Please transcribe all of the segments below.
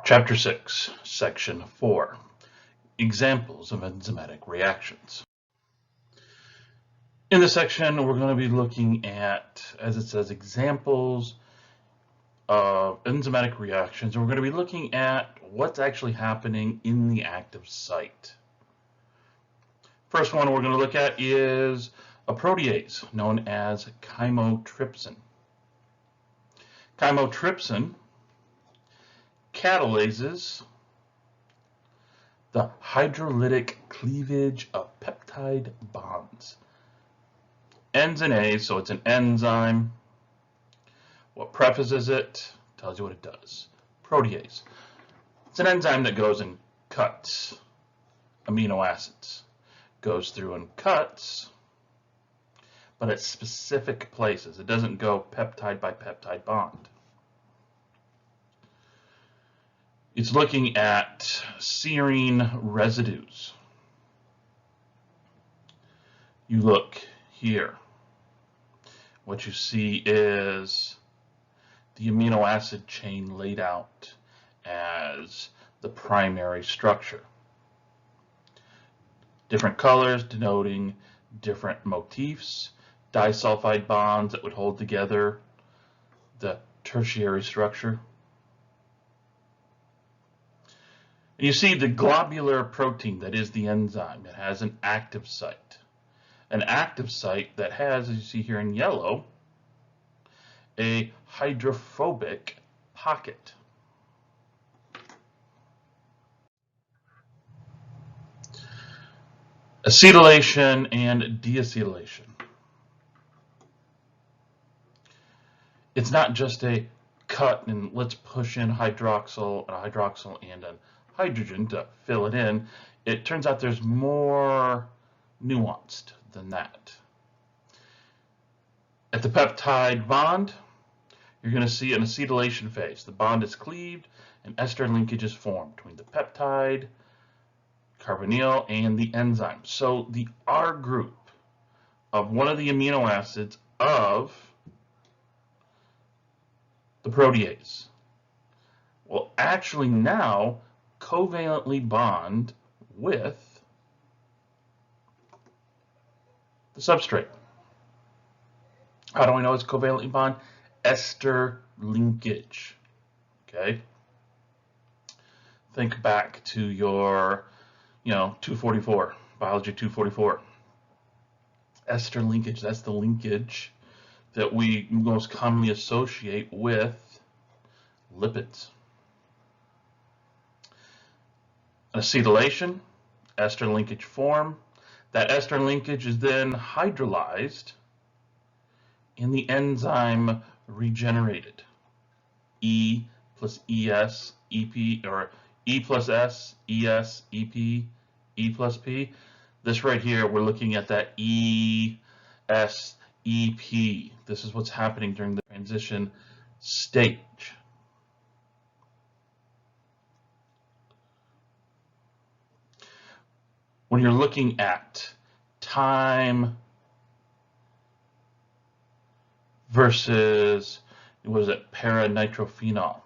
Chapter 6, Section 4, Examples of Enzymatic Reactions. In this section, we're going to be looking at, as it says, examples of enzymatic reactions, and we're going to be looking at what's actually happening in the active site. First one we're going to look at is a protease known as chymotrypsin. Chymotrypsin catalyzes the hydrolytic cleavage of peptide bonds. Ends in A, so it's an enzyme. What prefaces it tells you what it does. Protease. It's an enzyme that goes and cuts amino acids. Goes through and cuts, but at specific places. It doesn't go peptide by peptide bond. It's looking at serine residues. You look here. What you see is the amino acid chain laid out as the primary structure. Different colors denoting different motifs, disulfide bonds that would hold together the tertiary structure. You see the globular protein that is the enzyme. It has an active site. An active site that has, as you see here in yellow, a hydrophobic pocket. Acetylation and deacetylation. It's not just a cut and let's push in hydroxyl and an hydrogen to fill it in. It turns out there's more nuanced than that. At the peptide bond, you're going to see an acetylation phase. The bond is cleaved and ester linkage is formed between the peptide, carbonyl, and the enzyme. So the R group of one of the amino acids of the protease will actually now covalently bond with the substrate. How do I know it's covalently bond? Ester linkage. Okay. Think back to your 244, biology 244. Ester linkage, that's the linkage that we most commonly associate with lipids. Acetylation, ester linkage form. That ester linkage is then hydrolyzed and the enzyme regenerated. E plus ES, EP, or E plus S, ES, EP, E plus P. This right here, we're looking at that ES, EP. This is what's happening during the transition stage. When you're looking at time versus, what is it, paranitrophenol.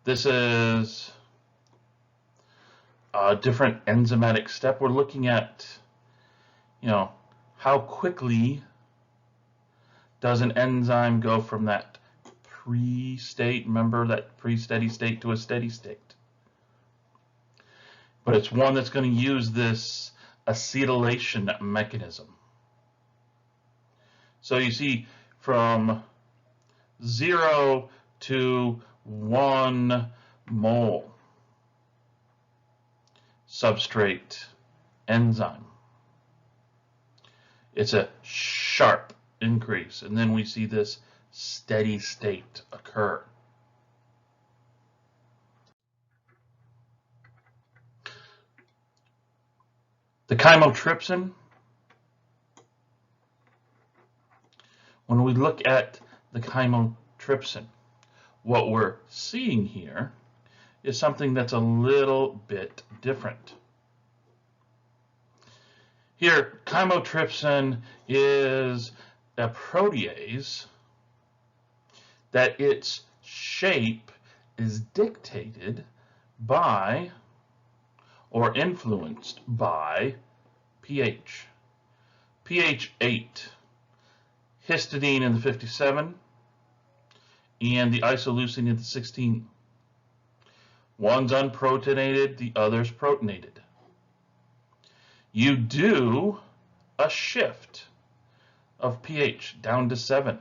This is a different enzymatic step. We're looking at, how quickly does an enzyme go from that pre-state, remember that pre-steady state, to a steady state. But it's one that's going to use this acetylation mechanism. So you see from 0 to 1 mole substrate enzyme. It's a sharp increase, and then we see this steady state occur. The chymotrypsin, when we look at the chymotrypsin, what we're seeing here is something that's a little bit different. Here, chymotrypsin is a protease that its shape is dictated by or influenced by pH. pH 8, histidine in the 57, and the isoleucine in the 16. One's unprotonated, the other's protonated. You do a shift of pH down to 7.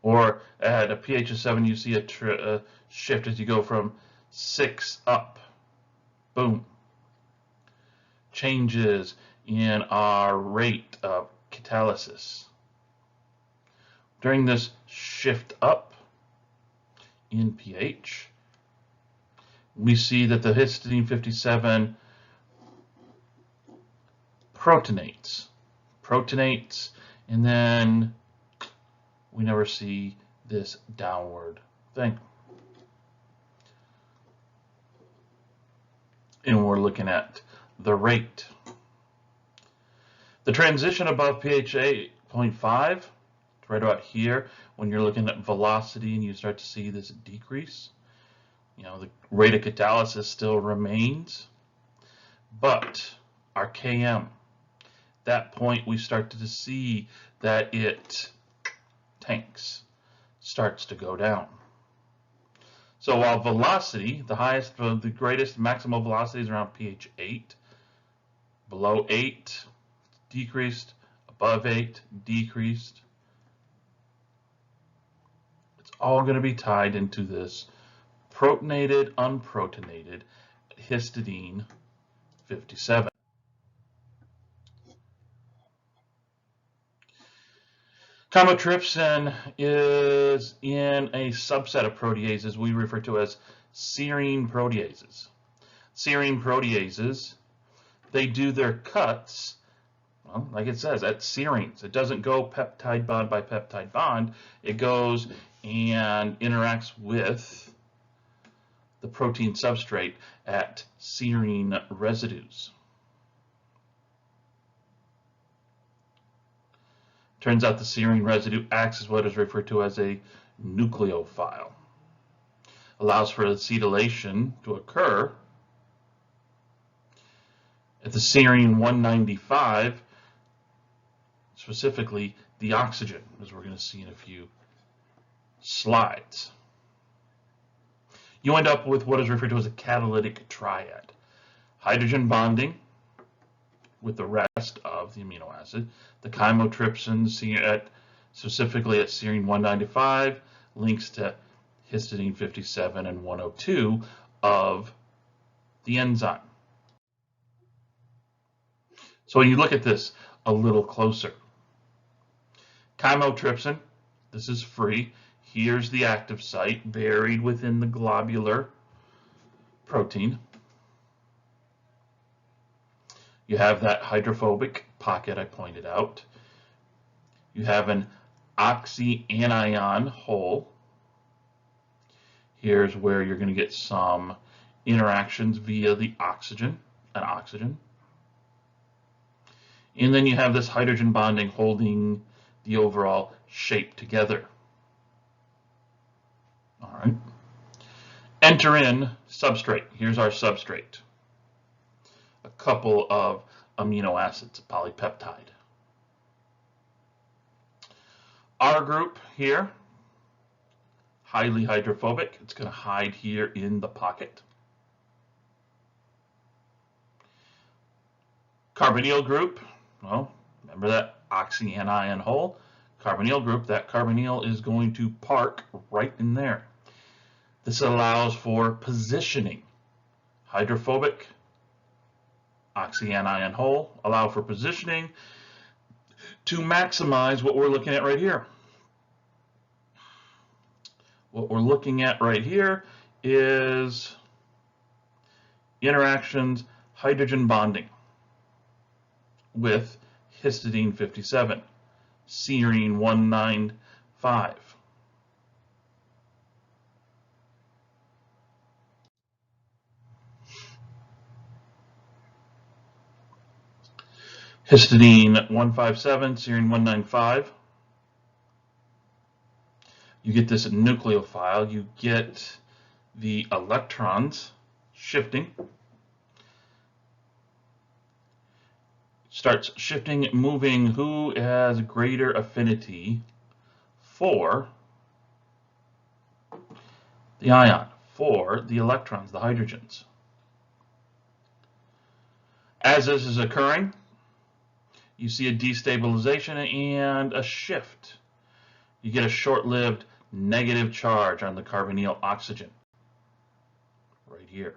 Or at a pH of 7, you see a shift as you go from 6 up. Boom. Changes in our rate of catalysis. During this shift up in pH, we see that the histidine 57 protonates, and then we never see this downward thing. And we're looking at the rate. The transition above pH 8.5, right about here, when you're looking at velocity and you start to see this decrease, the rate of catalysis still remains, but our Km, that point we start to see that it tanks, starts to go down. So while velocity, the greatest maximal velocity is around pH 8, below 8, decreased, above 8, decreased. It's all going to be tied into this protonated, unprotonated histidine 57. Chymotrypsin is in a subset of proteases we refer to as serine proteases. Serine proteases, they do their cuts, well, like it says, at serines. It doesn't go peptide bond by peptide bond. It goes and interacts with the protein substrate at serine residues. Turns out the serine residue acts as what is referred to as a nucleophile. Allows for acetylation to occur at the serine 195, specifically the oxygen, as we're going to see in a few slides. You end up with what is referred to as a catalytic triad. Hydrogen bonding with the rest of the amino acid. The chymotrypsin, specifically at serine 195, links to histidine 57 and 102 of the enzyme. So when you look at this a little closer, chymotrypsin, this is free. Here's the active site buried within the globular protein. You have that hydrophobic pocket I pointed out. You have an oxyanion hole. Here's where you're going to get some interactions via the oxygen and oxygen. And then you have this hydrogen bonding holding the overall shape together. All right. Enter in substrate. Here's our substrate. A couple of amino acids, a polypeptide. R group here, highly hydrophobic. It's going to hide here in the pocket. Carbonyl group, well, remember that oxyanion hole? Carbonyl group, that carbonyl is going to park right in there. This allows for positioning. Hydrophobic, oxyanion hole, allow for positioning to maximize what we're looking at right here. What we're looking at right here is interactions, hydrogen bonding with histidine 57, serine 195. Histidine 157, serine 195. you get this nucleophile, you get the electrons shifting, starts shifting, moving who has greater affinity for the ion, for the electrons, the hydrogens. As this is occurring, you see a destabilization and a shift. You get a short-lived negative charge on the carbonyl oxygen right here.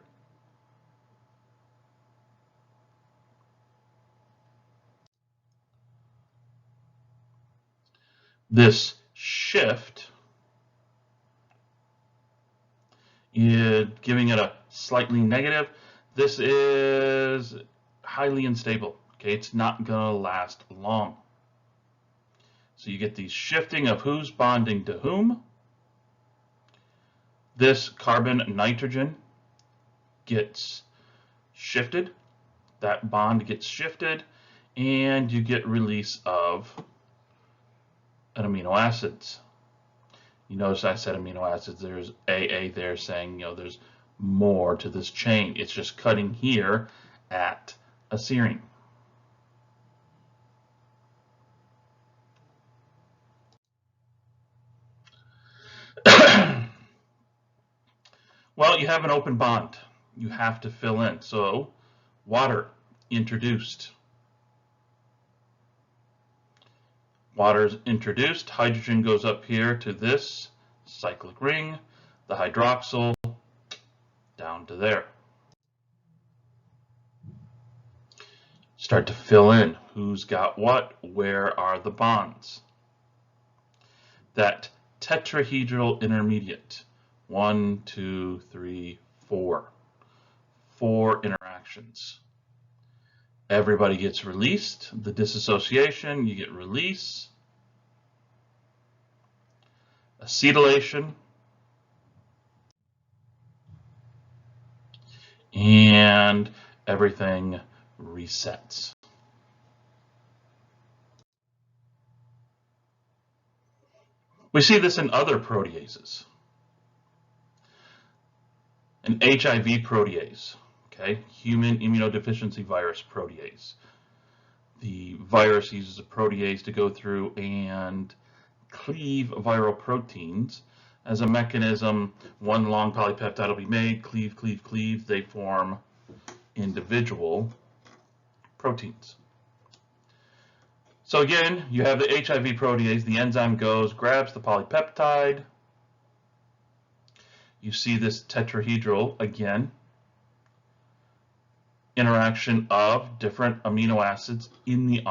This shift is giving it a slightly negative. This is highly unstable. Okay, it's not going to last long. So you get these shifting of who's bonding to whom. This carbon-nitrogen gets shifted. That bond gets shifted, and you get release of an amino acids. You notice I said amino acids. There's AA there saying, there's more to this chain. It's just cutting here at a serine. Well, you have an open bond. You have to fill in. So water introduced. Water is introduced. Hydrogen goes up here to this cyclic ring. The hydroxyl down to there. Start to fill in who's got what, where are the bonds. That tetrahedral intermediate, 1, 2, 3, 4. 4 interactions. Everybody gets released. The dissociation, you get release. Acetylation. And everything resets. We see this in other proteases. An HIV protease, okay, human immunodeficiency virus protease. The virus uses a protease to go through and cleave viral proteins. As a mechanism, one long polypeptide will be made, cleave, cleave, cleave. They form individual proteins. So again, you have the HIV protease. The enzyme goes, grabs the polypeptide. You see this tetrahedral again. Interaction of different amino acids in the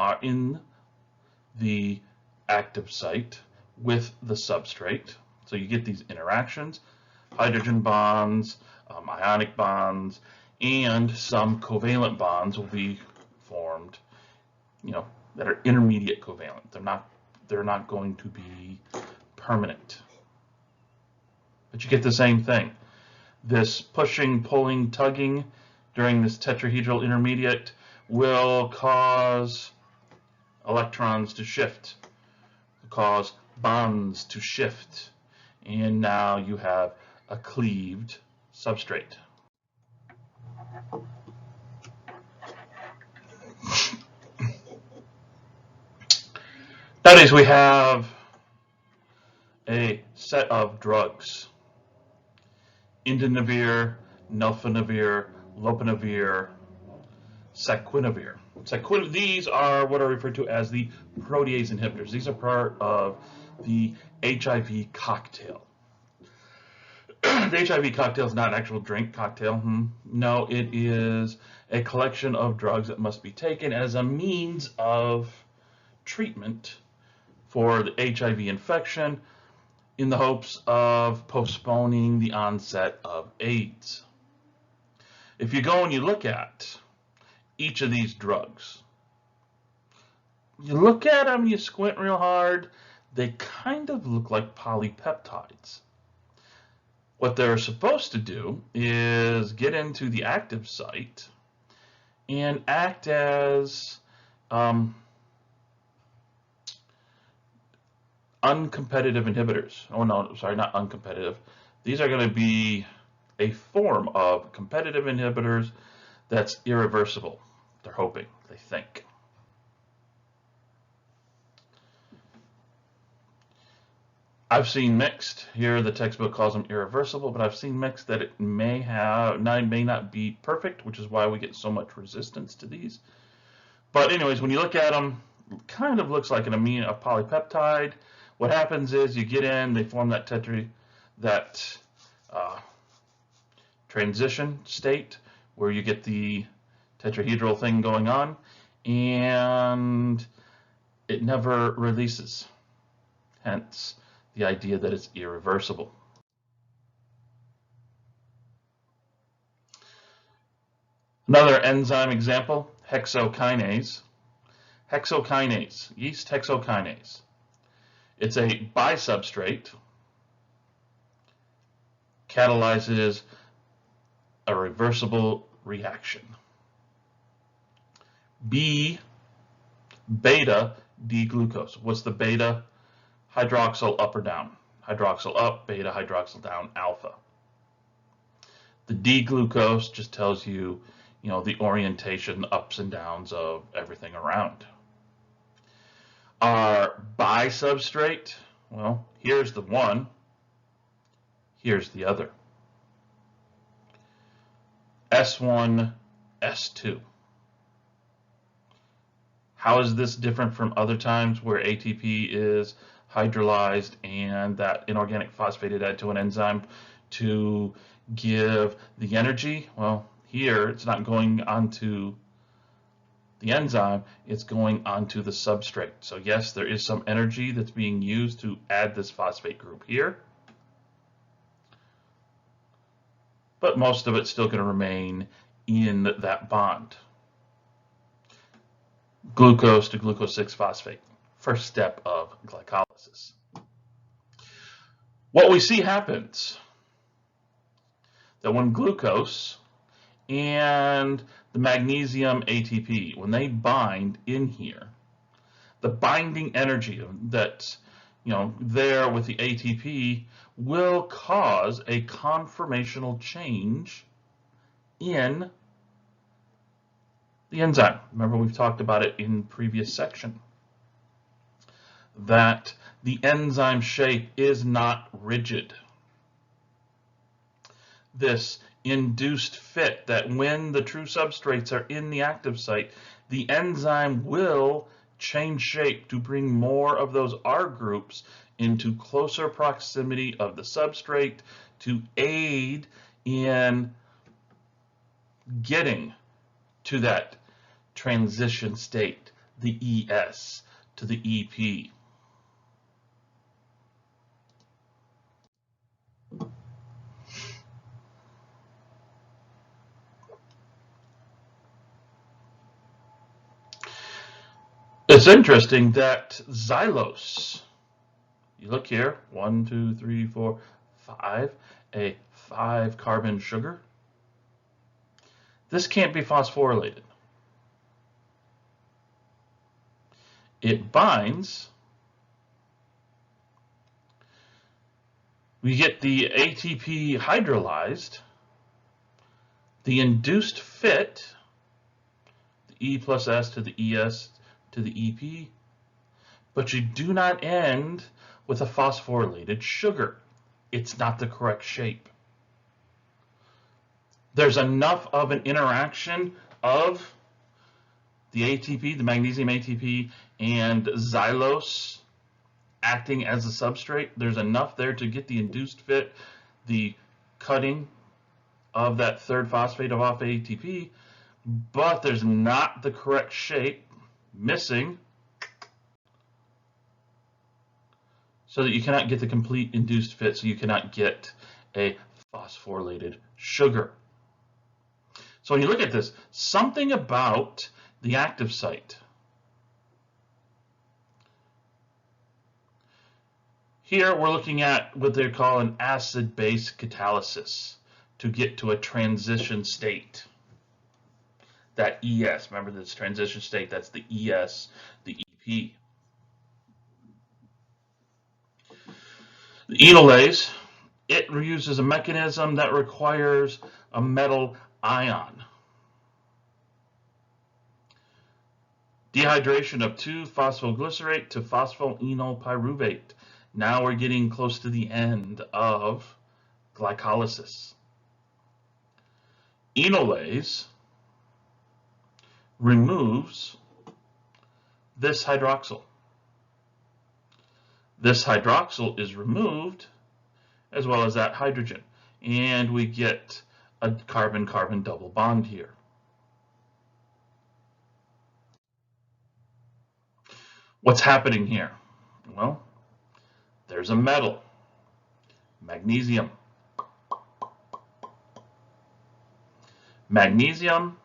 active site with the substrate. So you get these interactions, hydrogen bonds, ionic bonds, and some covalent bonds will be formed, that are intermediate covalent. They're not going to be permanent. But you get the same thing. This pushing, pulling, tugging during this tetrahedral intermediate will cause electrons to shift, cause bonds to shift, and now you have a cleaved substrate. That is, we have a set of drugs: indinavir, nelfinavir, lopinavir, saquinavir. These are what are referred to as the protease inhibitors. These are part of the HIV cocktail. The HIV cocktail is not an actual drink cocktail. No, it is a collection of drugs that must be taken as a means of treatment for the HIV infection in the hopes of postponing the onset of AIDS. If you go and you look at each of these drugs, you look at them, you squint real hard, they kind of look like polypeptides. What they're supposed to do is get into the active site and act as uncompetitive inhibitors. Oh no, sorry, not uncompetitive. These are going to be a form of competitive inhibitors that's irreversible. They're hoping, they think. I've seen mixed. Here the textbook calls them irreversible, but I've seen mixed that it may not be perfect, which is why we get so much resistance to these. But anyways, when you look at them, it kind of looks like a polypeptide. What happens is you get in, they form that transition state where you get the tetrahedral thing going on, and it never releases. Hence the idea that it's irreversible. Another enzyme example, hexokinase. Hexokinase, yeast hexokinase. It's a bisubstrate, catalyzes a reversible reaction. Beta D-glucose. What's the beta? Hydroxyl up or down. Hydroxyl up, beta, hydroxyl down, alpha. The D-glucose just tells you, the orientation, the ups and downs of everything around. Our bisubstrate, well, here's the one, here's the other. S1, S2. How is this different from other times where ATP is hydrolyzed and that inorganic phosphate is added to an enzyme to give the energy? Well, here it's not going onto the enzyme, it's going onto the substrate. So yes, there is some energy that's being used to add this phosphate group here, but most of it's still going to remain in that bond. Glucose to glucose 6-phosphate, first step of glycolysis. What we see happens that when glucose and the magnesium ATP, when they bind in here, the binding energy that's there with the ATP will cause a conformational change in the enzyme. Remember, we've talked about it in previous section, that the enzyme shape is not rigid. This induced fit, that when the true substrates are in the active site, the enzyme will change shape to bring more of those R groups into closer proximity of the substrate to aid in getting to that transition state, the ES to the EP. It's interesting that xylose, you look here, 1, 2, 3, 4, 5, a 5-carbon sugar. This can't be phosphorylated. It binds. We get the ATP hydrolyzed, the induced fit, the E plus S to the ES to the EP, but you do not end with a phosphorylated sugar. It's not the correct shape. There's enough of an interaction of the ATP, the magnesium ATP, and xylose acting as a substrate. There's enough there to get the induced fit, the cutting of that third phosphate of off ATP, but there's not the correct shape missing, so that you cannot get the complete induced fit, so you cannot get a phosphorylated sugar. So when you look at this, something about the active site. Here we're looking at what they call an acid-base catalysis to get to a transition state. That ES, remember this transition state, that's the ES, the EP. The enolase, it uses a mechanism that requires a metal ion. Dehydration of 2-phosphoglycerate to phosphoenolpyruvate. Now we're getting close to the end of glycolysis. Enolase removes this hydroxyl. This hydroxyl is removed as well as that hydrogen, and we get a carbon-carbon double bond here. What's happening here? Well, there's a metal, magnesium. Magnesium,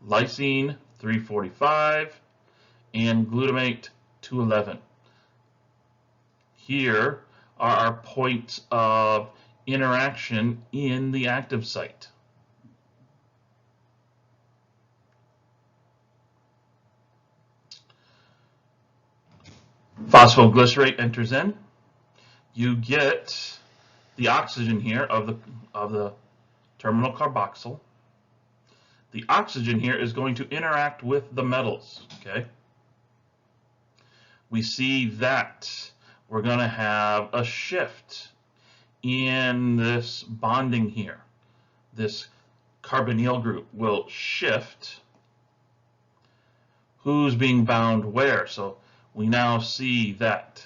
lysine 345, and glutamate 211. Here are our points of interaction in the active site. Phosphoglycerate enters in. You get the oxygen here of the terminal carboxyl. The oxygen here is going to interact with the metals, okay? We see that we're going to have a shift in this bonding here. This carbonyl group will shift. Who's being bound where? So we now see that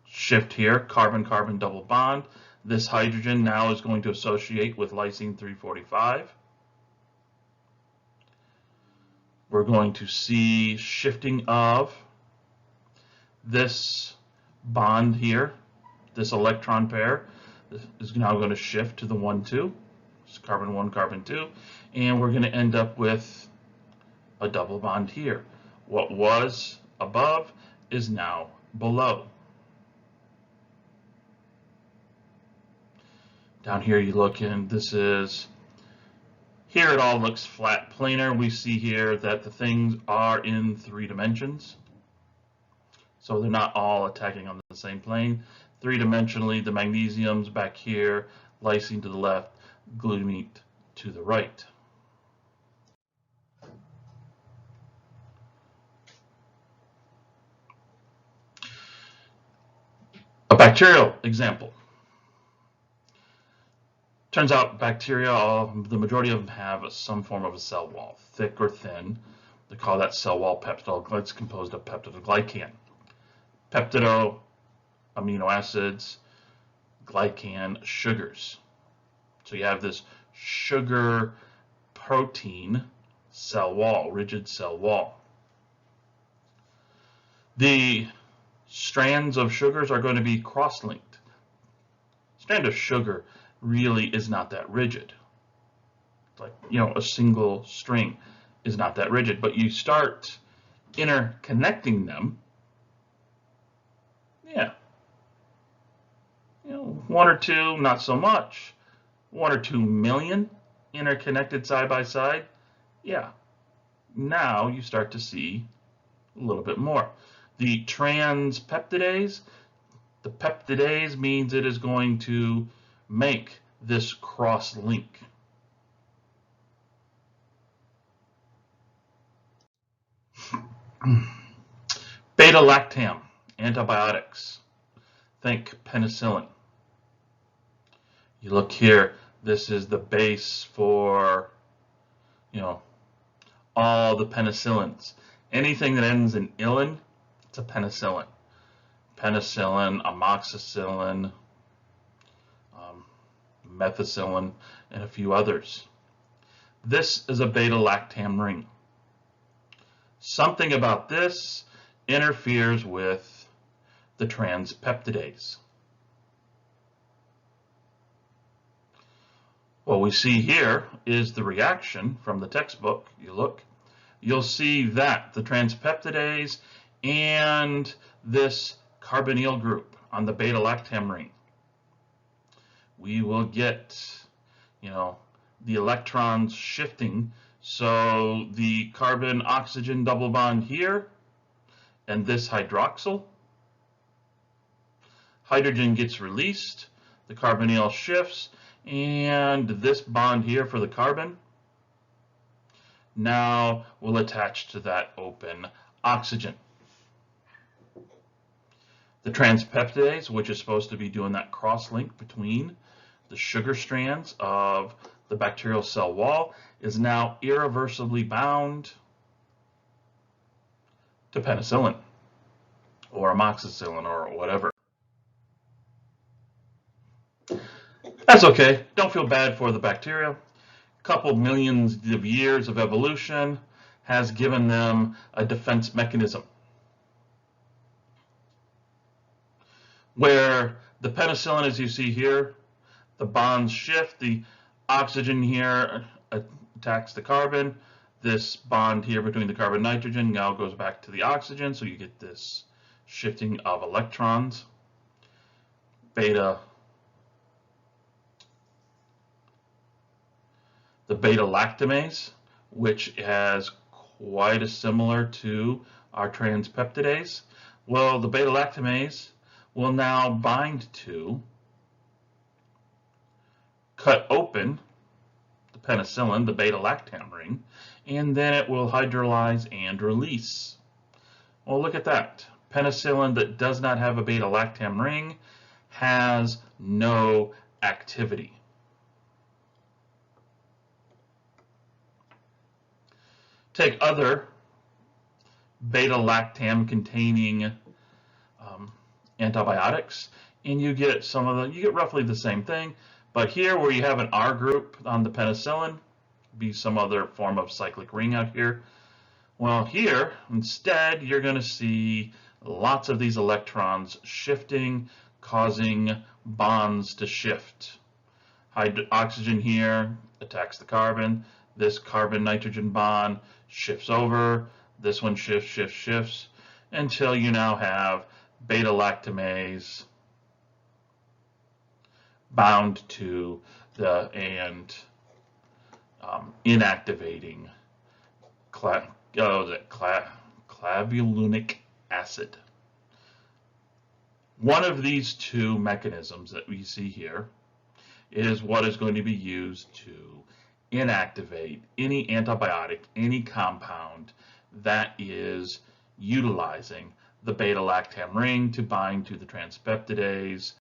shift here, carbon-carbon double bond. This hydrogen now is going to associate with lysine 345. We're going to see shifting of this bond here, this electron pair is now going to shift to the 1,2. It's carbon 1, carbon 2, and we're going to end up with a double bond here. What was above is now below. Down here you look and this is, here it all looks flat planar. We see here that the things are in 3 dimensions. So they're not all attacking on the same plane. 3-dimensionally, the magnesium's back here, lysine to the left, glutamate to the right. A bacterial example. Turns out bacteria, the majority of them have some form of a cell wall, thick or thin. They call that cell wall peptide. It's composed of peptidoglycan. Peptido, amino acids, glycan, sugars. So you have this sugar protein cell wall, rigid cell wall. The strands of sugars are going to be cross-linked. Strand of sugar really is not that rigid. It's like, a single string is not that rigid, but you start interconnecting them. Yeah. 1 or 2, not so much. 1 or 2 million interconnected side by side. Yeah. Now you start to see a little bit more. The transpeptidase, the peptidase means it is going to make this cross link. Beta-lactam, antibiotics. Think penicillin. You look here, this is the base for, all the penicillins. Anything that ends in -illin, it's a penicillin. Penicillin, amoxicillin, methicillin, and a few others. This is a beta-lactam ring. Something about this interferes with the transpeptidase. What we see here is the reaction from the textbook. You look, you'll see that the transpeptidase and this carbonyl group on the beta-lactam ring, we will get, the electrons shifting. So the carbon-oxygen double bond here and this hydroxyl, Hydrogen gets released, the carbonyl shifts, and this bond here for the carbon now will attach to that open oxygen. The transpeptidase, which is supposed to be doing that cross-link between the sugar strands of the bacterial cell wall, is now irreversibly bound to penicillin or amoxicillin or whatever. That's okay. Don't feel bad for the bacteria. A couple millions of years of evolution has given them a defense mechanism where the penicillin, as you see here, the bonds shift, the oxygen here attacks the carbon, this bond here between the carbon and nitrogen now goes back to the oxygen, so you get this shifting of electrons. The beta lactamase, which is quite similar to our transpeptidase. Well, the beta lactamase will now bind to, cut open the penicillin, the beta lactam ring, and then it will hydrolyze and release. Well, look at that. Penicillin that does not have a beta lactam ring has no activity. Take other beta lactam containing antibiotics, and you get roughly the same thing. But here, where you have an R group on the penicillin, be some other form of cyclic ring out here. Well, here instead, you're going to see lots of these electrons shifting, causing bonds to shift. Oxygen here attacks the carbon. This carbon-nitrogen bond shifts over. This one shifts, until you now have beta lactamase bound to the inactivating clavulanic acid. One of these two mechanisms that we see here is what is going to be used to inactivate any antibiotic, any compound that is utilizing the beta lactam ring to bind to the transpeptidase